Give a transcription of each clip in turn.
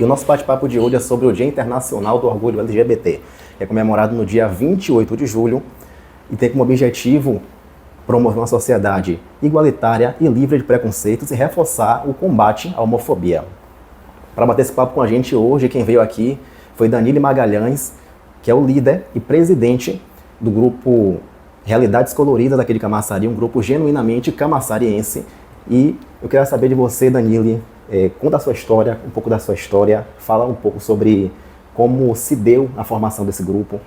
E o nosso bate-papo de hoje é sobre o Dia Internacional do Orgulho LGBT, que é comemorado no dia 28 de julho e tem como objetivo promover uma sociedade igualitária e livre de preconceitos e reforçar o combate à homofobia. Para bater esse papo com a gente hoje, quem veio aqui foi Danilo Magalhães, que é o líder e presidente do grupo Realidades Coloridas aqui de Camaçari, um grupo genuinamente camaçariense. E eu queria saber de você, Danilo, conta a sua história, um pouco da sua história, fala um pouco sobre como se deu a formação desse grupo.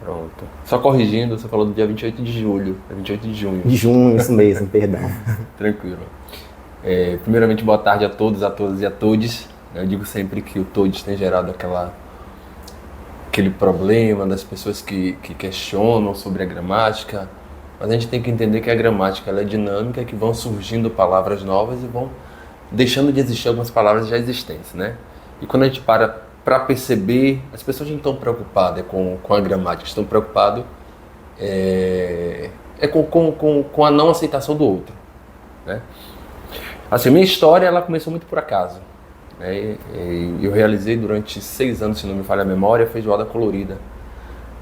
Pronto. Só corrigindo, você falou do dia 28 de julho, é 28 de junho. De junho, isso mesmo, perdão. Tranquilo. Primeiramente, boa tarde a todos, a todas e a todes. Eu digo sempre que o todes tem gerado aquele problema das pessoas que questionam sobre a gramática, mas a gente tem que entender que a gramática ela é dinâmica, que vão surgindo palavras novas e vão deixando de existir algumas palavras já existentes, né? E quando a gente para perceber, as pessoas não estão preocupadas com a gramática, estão preocupadas com a não aceitação do outro, né? Assim, minha história ela começou muito por acaso. Eu realizei durante 6 anos, se não me falha a memória, a Feijoada Colorida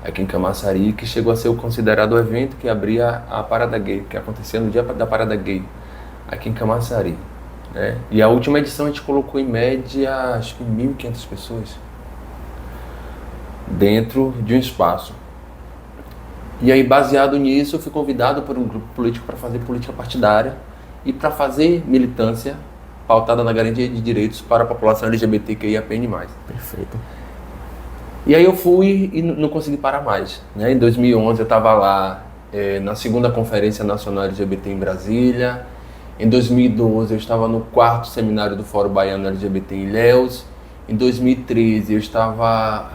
aqui em Camaçari, que chegou a ser considerado o evento que abria a Parada Gay, que acontecia no dia da Parada Gay aqui em Camaçari, né? E a última edição a gente colocou em média acho que 1.500 pessoas dentro de um espaço. E aí, baseado nisso, eu fui convidado por um grupo político para fazer política partidária e para fazer militância pautada na garantia de direitos para a população LGBTQIAPN+. Perfeito. E aí eu fui e não consegui parar mais, né? Em 2011 eu estava lá na 2ª Conferência Nacional LGBT em Brasília. Em 2012 eu estava no 4º Seminário do Fórum Baiano LGBT em Ilhéus. Em 2013 eu estava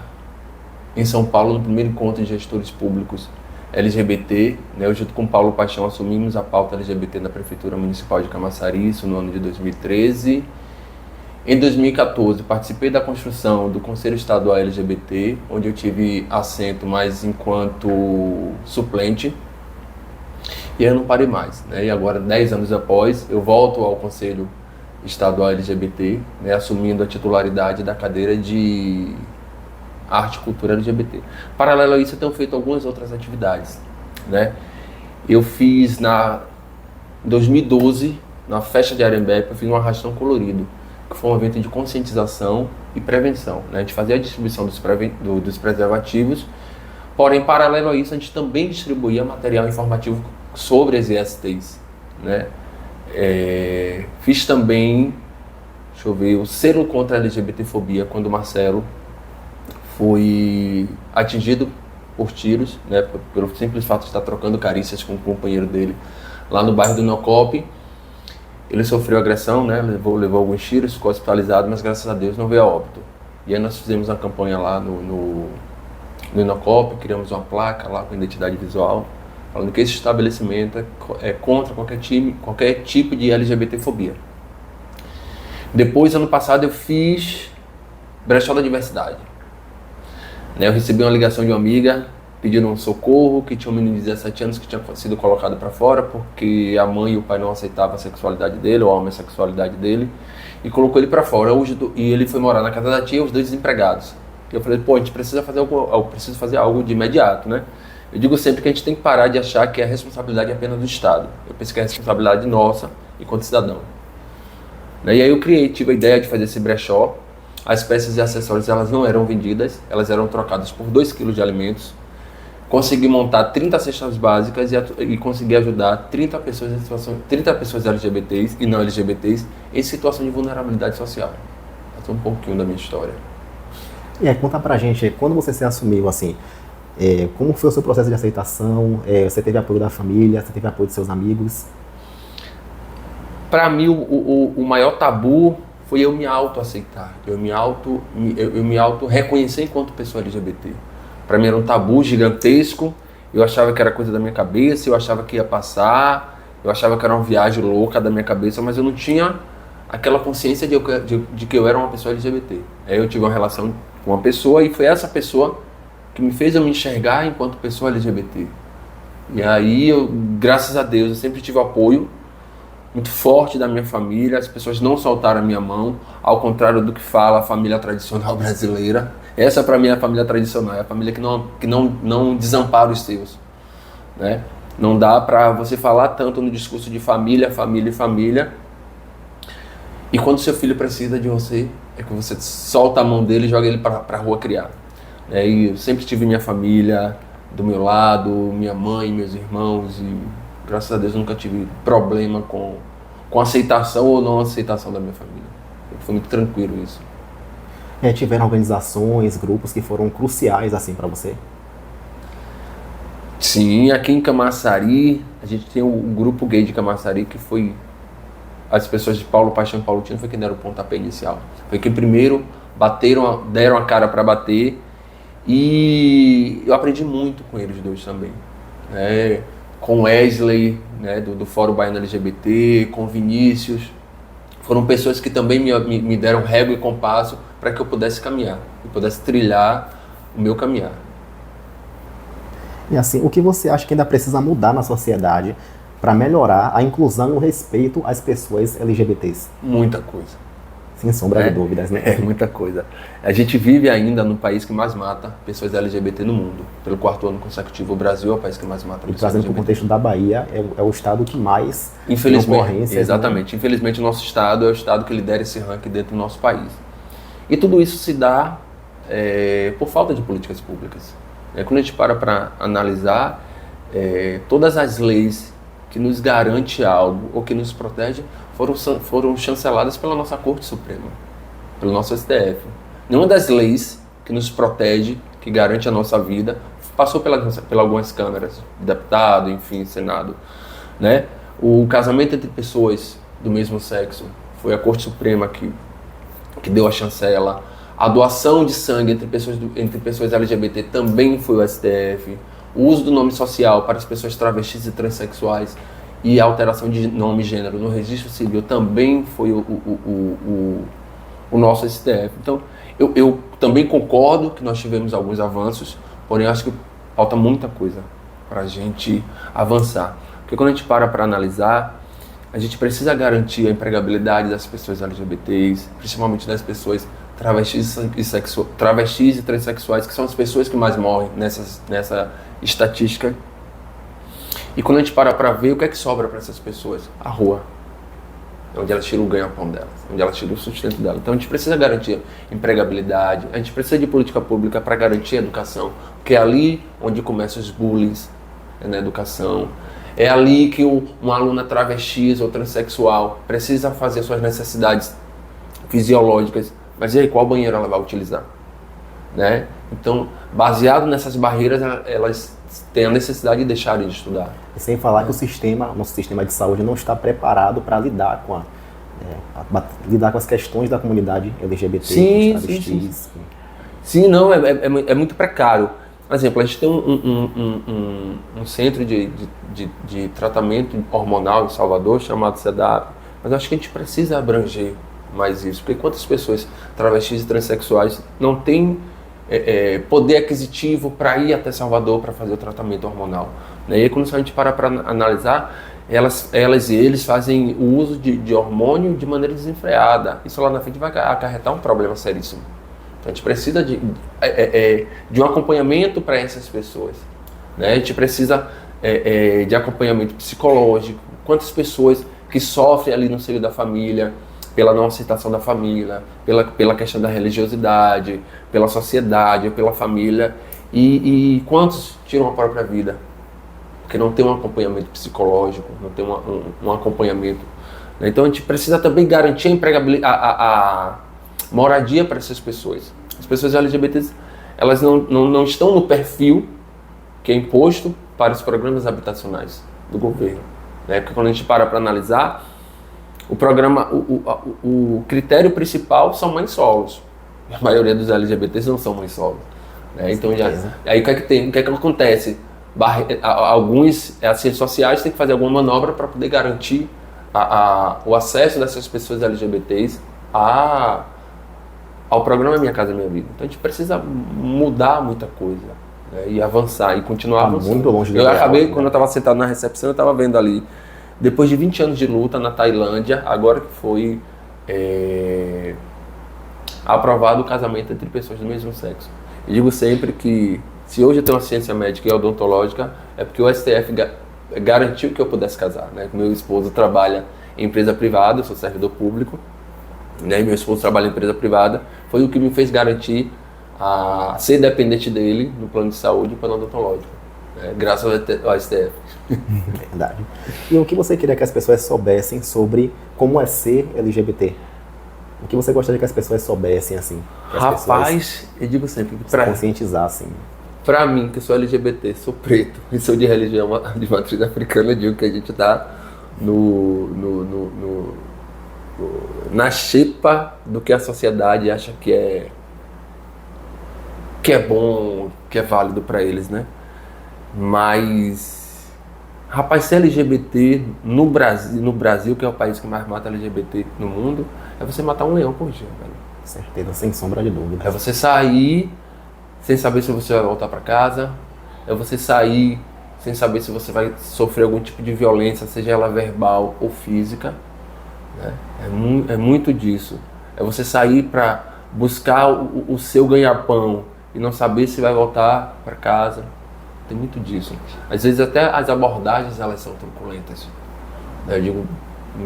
em São Paulo no primeiro encontro de gestores públicos LGBT, né? Eu junto com Paulo Paixão assumimos a pauta LGBT na Prefeitura Municipal de Camaçari, isso no ano de 2013. Em 2014 participei da construção do Conselho Estadual LGBT, onde eu tive assento, mas enquanto suplente. E aí eu não parei mais, né? E agora, 10 anos após, eu volto ao Conselho Estadual LGBT, né? Assumindo a titularidade da cadeira de Arte e Cultura LGBT. Paralelo a isso, eu tenho feito algumas outras atividades, né? Eu fiz, em 2012, na festa de Arembepe, eu fiz um arrastão colorido, que foi um evento de conscientização e prevenção, né? A gente fazia a distribuição dos preservativos, porém, paralelo a isso, a gente também distribuía material informativo sobre as ESTs, né? Fiz também, o selo contra a LGBTfobia, quando o Marcelo foi atingido por tiros, né? Pelo simples fato de estar trocando carícias com o companheiro dele lá no bairro do Inocop. Ele sofreu agressão, né? Levou alguns tiros, ficou hospitalizado, mas graças a Deus não veio a óbito. E aí nós fizemos uma campanha lá no Inocop, criamos uma placa lá com identidade visual, falando que esse estabelecimento é contra qualquer tipo de LGBTfobia. Depois, ano passado, eu fiz Brechó da Diversidade. Eu recebi uma ligação de uma amiga pedindo um socorro, que tinha um menino de 17 anos que tinha sido colocado para fora porque a mãe e o pai não aceitavam a sexualidade dele, ou a homossexualidade dele, e colocou ele para fora. E ele foi morar na casa da tia, os 2 desempregados. E eu falei, a gente precisa fazer algo, eu preciso fazer algo de imediato, né? Eu digo sempre que a gente tem que parar de achar que a responsabilidade é apenas do Estado. Eu penso que é a responsabilidade nossa, enquanto cidadão. E aí eu tive a ideia de fazer esse brechó. As peças e acessórios elas não eram vendidas, elas eram trocadas por 2 quilos de alimentos. Consegui montar 30 cestas básicas e consegui ajudar 30 pessoas LGBTs e não LGBTs em situação de vulnerabilidade social. Essa é um pouquinho da minha história. E aí, conta pra gente, quando você se assumiu, assim, como foi o seu processo de aceitação? Você teve apoio da família, você teve apoio de seus amigos? Para mim, o maior tabu foi eu me auto-aceitar, eu me auto-reconhecer enquanto pessoa LGBT. Para mim era um tabu gigantesco, eu achava que era coisa da minha cabeça, eu achava que ia passar, eu achava que era uma viagem louca da minha cabeça, mas eu não tinha aquela consciência de que eu era uma pessoa LGBT. Aí eu tive uma relação com uma pessoa e foi essa pessoa que me fez eu me enxergar enquanto pessoa LGBT. E aí, graças a Deus, eu sempre tive apoio muito forte da minha família. As pessoas não soltaram a minha mão, ao contrário do que fala a família tradicional brasileira. Essa para mim é a família tradicional, é a família que não desampara os seus, né? Não dá para você falar tanto no discurso de família, família e família, e quando seu filho precisa de você, é que você solta a mão dele e joga ele para a rua criar. E eu sempre tive minha família do meu lado, minha mãe, meus irmãos, e graças a Deus nunca tive problema com aceitação ou não aceitação da minha família. Foi muito tranquilo isso. Tiveram organizações, grupos que foram cruciais assim para você? Sim, aqui em Camaçari, a gente tem o grupo gay de Camaçari, que foi as pessoas de Paulo Paixão e Paulo Tino, foi quem deram o pontapé inicial. Foi quem primeiro deram a cara para bater, e eu aprendi muito com eles dois também, né? Com Wesley, né, do Fórum Baiano LGBT, com Vinícius. Foram pessoas que também me deram régua e compasso para que eu pudesse caminhar, e pudesse trilhar o meu caminhar. E assim, o que você acha que ainda precisa mudar na sociedade para melhorar a inclusão e o respeito às pessoas LGBTs? Muita coisa. Sem sombra de dúvidas, né? Muita coisa. A gente vive ainda no país que mais mata pessoas LGBT no mundo. Pelo 4º ano consecutivo, o Brasil é o país que mais mata pessoas trazendo LGBT. para o contexto da Bahia, é o estado que mais Infelizmente, tem ocorrências. exatamente. Né? Infelizmente, o nosso estado é o estado que lidera esse ranking dentro do nosso país. E tudo isso se dá por falta de políticas públicas. Quando a gente para analisar, todas as leis que nos garante algo ou que nos protege foram chanceladas pela nossa Corte Suprema, pelo nosso STF. Nenhuma das leis que nos protege, que garante a nossa vida, passou pela algumas câmaras, deputado, enfim, Senado, né? O casamento entre pessoas do mesmo sexo foi a Corte Suprema que deu a chancela. A doação de sangue entre pessoas LGBT também foi o STF. O uso do nome social para as pessoas travestis e transexuais e a alteração de nome e gênero no registro civil também foi o nosso STF. Então, eu também concordo que nós tivemos alguns avanços, porém acho que falta muita coisa para a gente avançar. Porque quando a gente para analisar, a gente precisa garantir a empregabilidade das pessoas LGBTs, principalmente das pessoas travestis e transexuais, que são as pessoas que mais morrem nessa estatística. E quando a gente para ver, o que é que sobra para essas pessoas? A rua. É onde elas tiram o ganha-pão delas, onde elas tiram o sustento delas. Então a gente precisa garantir empregabilidade, a gente precisa de política pública para garantir a educação, porque é ali onde começam os bullying, na educação. É ali que uma aluna travesti ou transexual precisa fazer suas necessidades fisiológicas. Mas e aí, qual banheiro ela vai utilizar? Né? Então, baseado nessas barreiras, elas têm a necessidade de deixarem de estudar. E sem falar que o nosso sistema de saúde não está preparado para lidar com lidar com as questões da comunidade LGBT, sim, com os travestis. Sim. Sim, não, é muito precário. Por exemplo, a gente tem um centro de tratamento hormonal em Salvador, chamado CEDAP, mas acho que a gente precisa abranger mais isso, porque quantas pessoas travestis e transexuais não têm poder aquisitivo para ir até Salvador para fazer o tratamento hormonal, né? E aí, quando a gente para analisar, elas e eles fazem o uso de hormônio de maneira desenfreada. Isso lá na frente vai acarretar um problema seríssimo. Então a gente precisa de um acompanhamento para essas pessoas, né? A gente precisa de acompanhamento psicológico. Quantas pessoas que sofrem ali no seio da família, pela não aceitação da família, pela questão da religiosidade, pela sociedade, pela família, e quantos tiram a própria vida? Porque não tem um acompanhamento psicológico, não tem um acompanhamento. Então a gente precisa também garantir a moradia para essas pessoas. As pessoas LGBTs, elas não estão no perfil que é imposto para os programas habitacionais do governo, né? Porque quando a gente para analisar, o programa, o critério principal são mães solos. A maioria dos LGBTs não são mães solos, né? Então aí o que é que acontece? Alguns assistentes sociais têm que fazer alguma manobra para poder garantir o acesso dessas pessoas LGBTs ao programa Minha Casa Minha Vida. Então a gente precisa mudar muita coisa, né? E avançar e continuar avançando. Muito longe eu acabei, quando eu estava sentado na recepção, eu estava vendo ali depois de 20 anos de luta na Tailândia, agora que foi aprovado o casamento entre pessoas do mesmo sexo. Eu digo sempre que se hoje eu tenho uma ciência médica e odontológica, é porque o STF garantiu que eu pudesse casar, né? Meu esposo trabalha em empresa privada, eu sou servidor público, né? Meu esposo trabalha em empresa privada, foi o que me fez garantir a ser dependente dele no plano de saúde e plano odontológico, né? Graças ao STF. Verdade. E o que você queria que as pessoas soubessem sobre como é ser LGBT? O que você gostaria que as pessoas soubessem, assim? Rapaz, eu digo sempre que para conscientizassem. Pra mim, que sou LGBT, sou preto e sou de religião de matriz africana, eu digo que a gente tá na xepa do que a sociedade acha que é bom, que é válido pra eles, né? Mas, rapaz, ser LGBT no Brasil, que é o país que mais mata LGBT no mundo, é você matar um leão por dia, velho. Certeza, sem sombra de dúvida. É você sair sem saber se você vai voltar para casa, é você sair sem saber se você vai sofrer algum tipo de violência, seja ela verbal ou física, né? É muito disso. É você sair para buscar o seu ganha-pão e não saber se vai voltar para casa. Tem muito disso. Às vezes até as abordagens elas são truculentas. Eu digo,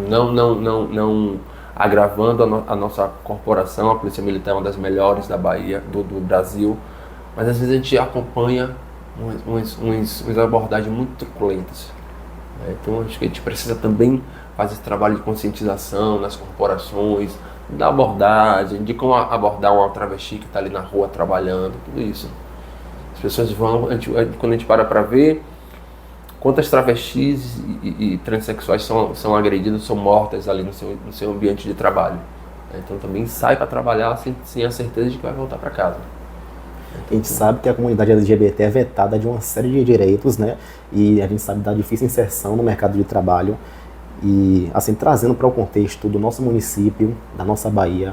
não agravando a nossa corporação, a Polícia Militar é uma das melhores da Bahia, do Brasil, mas às vezes a gente acompanha umas abordagens muito truculentas, né? Então acho que a gente precisa também fazer esse trabalho de conscientização nas corporações, da abordagem, de como abordar um travesti que está ali na rua trabalhando, tudo isso. As pessoas vão, quando a gente para ver quantas travestis e transexuais são agredidas, são mortas ali no seu ambiente de trabalho. Então também sai para trabalhar sem a certeza de que vai voltar para casa. A gente sabe que a comunidade LGBT é vetada de uma série de direitos, né? E a gente sabe da difícil inserção no mercado de trabalho. E, assim, trazendo para o contexto do nosso município, da nossa Bahia,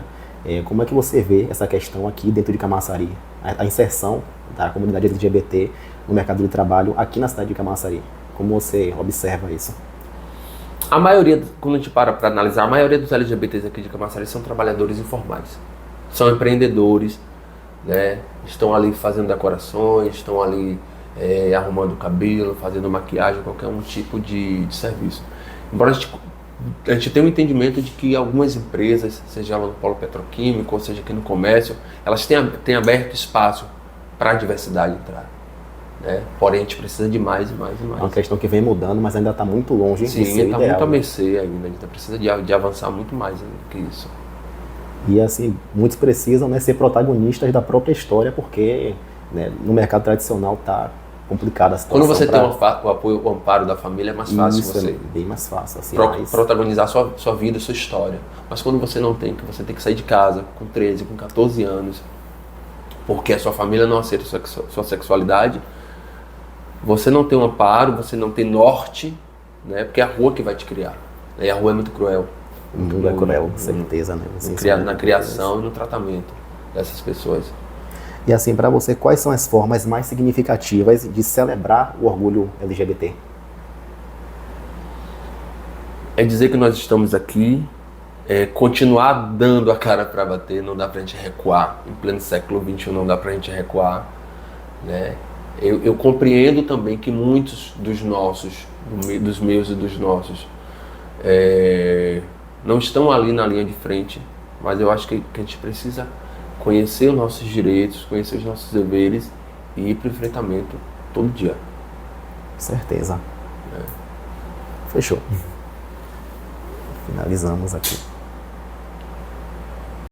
como é que você vê essa questão aqui dentro de Camaçari? A inserção da comunidade LGBT no mercado de trabalho aqui na cidade de Camaçari. Como você observa isso? A maioria, quando a gente para analisar, a maioria dos LGBTs aqui de Camaçari são trabalhadores informais. São empreendedores, né? Estão ali fazendo decorações, estão ali arrumando o cabelo, fazendo maquiagem, qualquer um tipo de serviço. Embora a gente tenha um entendimento de que algumas empresas, seja lá no polo petroquímico, ou seja aqui no comércio, elas têm aberto espaço para a diversidade entrar, né? Porém, a gente precisa de mais e mais e mais. É uma questão que vem mudando, mas ainda está muito longe de ser ideal. Sim, está muito a mercê ainda, a gente precisa de avançar muito mais do que isso. E assim, muitos precisam, né, ser protagonistas da própria história, porque, né, no mercado tradicional está complicada a situação. Quando você tem o apoio, o amparo da família, é mais fácil você... bem mais fácil. Assim, protagonizar sua vida, sua história. Mas quando você não tem, que você tem que sair de casa com 13, com 14 anos, porque a sua família não aceita sua sexualidade, você não tem um amparo, você não tem norte, né, porque é a rua que vai te criar. E a rua é muito cruel. Muito é cruel, com certeza, né? Na criação e no tratamento dessas pessoas. E assim, para você, quais são as formas mais significativas de celebrar o orgulho LGBT? É dizer que nós estamos aqui, continuar dando a cara para bater, não dá para a gente recuar. Em pleno século XXI não dá para a gente recuar, né? Eu compreendo também que muitos dos nossos, dos meus e dos nossos, não estão ali na linha de frente, mas eu acho que a gente precisa conhecer os nossos direitos, conhecer os nossos deveres e ir para o enfrentamento todo dia. Certeza. Fechou. Finalizamos aqui.